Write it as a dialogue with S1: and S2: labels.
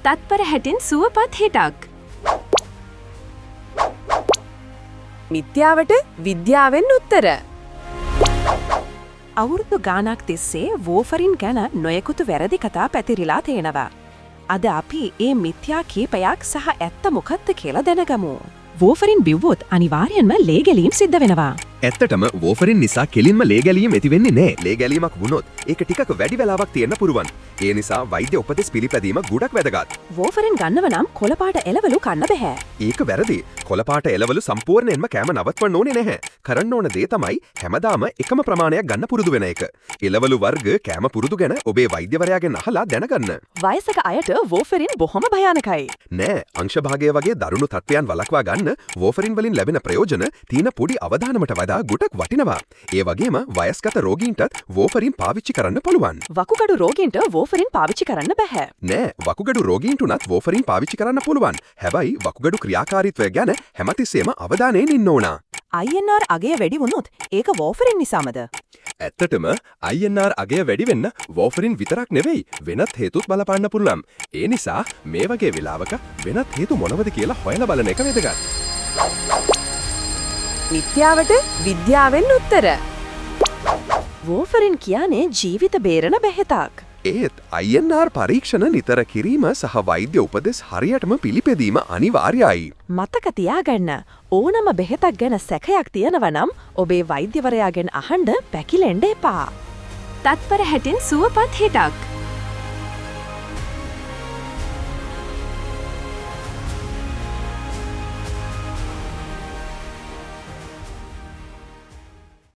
S1: තත්පර හැටින් සුවපත් හිටක්.
S2: මිත්‍යාවට විද්‍යාවෙන් උත්තර.
S3: අවුරුදු ගානක් තිස්සේ වෝෆරින් ගැන නොයෙකුතු වැරදි කතා පැතිරිලා තියෙනවා. අද අපි ඒ මිත්‍යා කීපයක් සහ ඇත්ත මොකක්ද කියලා දැනගමු. වෝෆරින් බිව්වොත් අනිවාර්යෙන්ම ලේ ගැලීම් සිද්ධ වෙනවා.
S4: ඇත්තටම වෝෆරින් නිසා කෙලින්ම ලේ ගැලීම ඇති වෙන්නේ නැහැ. ලේ ගැලීමක් වුණොත් ඒක ටිකක් වැඩි වෙලාවක් තියෙන්න පුරුවන්. ඒ නිසා වෛද්‍ය උපදෙස් පිළිපැදීම ගොඩක් වැදගත්.
S3: වෝෆරින් ගන්නව නම් කොළපාට එළවලු කන්න බෑ.
S4: ඒක වැරදි. කොළපාට එළවලු සම්පූර්ණයෙන්ම කෑම නවත්වන්න ඕනේ නැහැ. කරන්න ඕන දේ තමයි හැමදාම එකම ප්‍රමාණයක් ගන්න පුරුදු වෙන එක. එළවලු වර්ග කෑම පුරුදු ගැන ඔබේ වෛද්‍යවරයාගෙන් අහලා දැනගන්න.
S3: වයසක අයට වෝෆරින් බොහොම භයානකයි.
S4: නෑ අංශභාගය වගේ දරුණු තත්ත්වයන් වළක්වා ගන්න වෝෆරින් වලින් ලැබෙන ප්‍රයෝජන තියෙන පොඩි අවධානමට වඩා ගොඩක් වටිනවා. ඒ වගේම වයස්ගත රෝගීන්ටත් වෝෆරින් පාවිච්චි කරන්න පුළුවන්.
S3: වකුගඩු රෝගීන්ට වෝෆරින් පාවිච්චි කරන්න බැහැ.
S4: නෑ වකුගඩු රෝගීන්ටුනත් වෝෆරින් පාවිච්චි කරන්න පුළුවන්. හැබැයි වකුගඩු ක්‍රියාකාරීත්වය ගැන හැමතිස්සෙම අවධානයෙන් ඉන්න ඕන.
S3: INR අගය වැඩි වුණොත් ඒක වෝෆරින් නිසාමද?
S4: ඇත්තටම INR අගය වැඩි වෙන්න වෝෆරින් විතරක් නෙවෙයි වෙනත් හේතුත් බලපාන්න පුළුවන්. ඒ නිසා මේ වගේ වෙලාවක වෙනත් හේතු මොනවද කියලා හොයලා බලන එක වැදගත්.
S2: මිත්‍යාවට විද්‍යාවෙන් උත්තර.
S3: වෝෆරින් කියන්නේ ජීවිත බේරන බෙහෙතක්.
S4: ඒත් INR පරීක්ෂණ නිතර කිරීම සහ වෛද්‍ය උපදෙස් හරියටම පිළිපැදීම අනිවාර්යයි.
S3: මතක තියාගන්න ඕනම බෙහෙතක් ගැන සැකයක් තියෙනව නම් ඔබේ වෛද්‍යවරයාගෙන් අහන්න පැකිලෙන්න එපා.
S1: තත්පර හැටින් සුවපත් හිටක්.